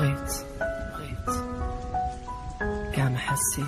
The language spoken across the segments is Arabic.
بغيت كاع ما حسيت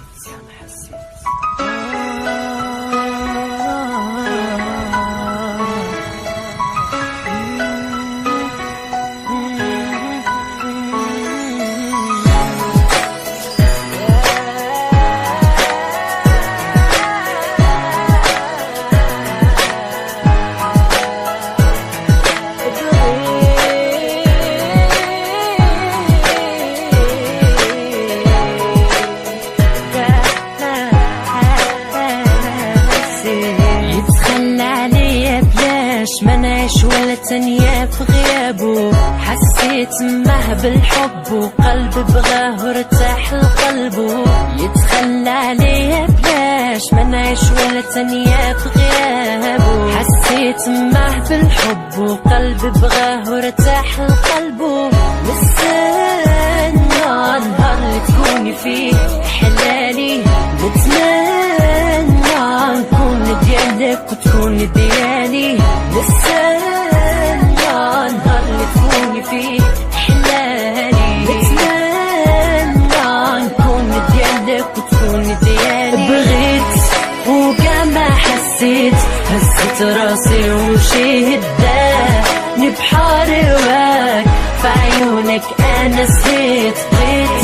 ما نعيش ولا تانية في غيابه، حسيت معه بالحب وقلبي بغاه وارتاح لقلبه. يتخلى عليا بلاش، ما نعيش ولا تانية في غيابه، حسيت معه بالحب وقلبي بغاه وارتاح لقلبه. نستنى النهار اللي تكوني فيه حلالي، نتمنى نكون ديالك وتكوني ديالي. نستنى النهار اللي تكوني فيه حلالي، نتمنى نكون ديالك وتكوني ديالي. بغيت وكاع ما حسيت، هزت راسي ومشيت داني بحار هواك، في عيونك انا سهيت. بغيت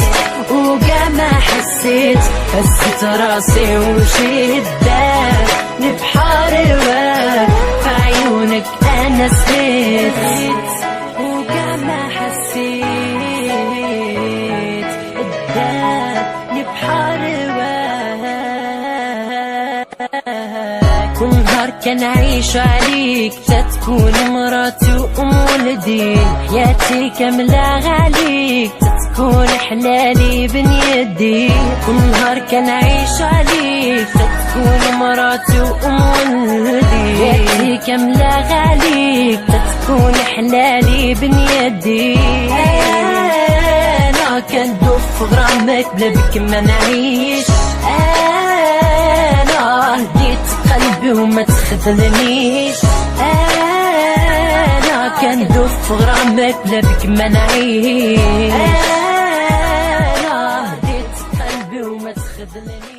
وكاع ما حسيت، هزت راسي ومشيت داني بحار هواك، في عيونك انا سهيت. وكاع ما حسيت داني بحار هواك. كل نهار كنعيش عليك تتكون مراتي وام ولدي، حياتي كاملة غاليك تتكون حلالي بن يدي. كل نهار كنعيش عليك تتكون مراتي وام ولدي، حياتي كاملة غاليك تتكون حلالي بن يدي. انا كندوب في غرامك بلا بك ما نعيش، انا هديت قلبي وما تخذلنيش. انا كندوب في غرامك بلا بك ما نعيش، انا هديت قلبي وما تخذلنيش.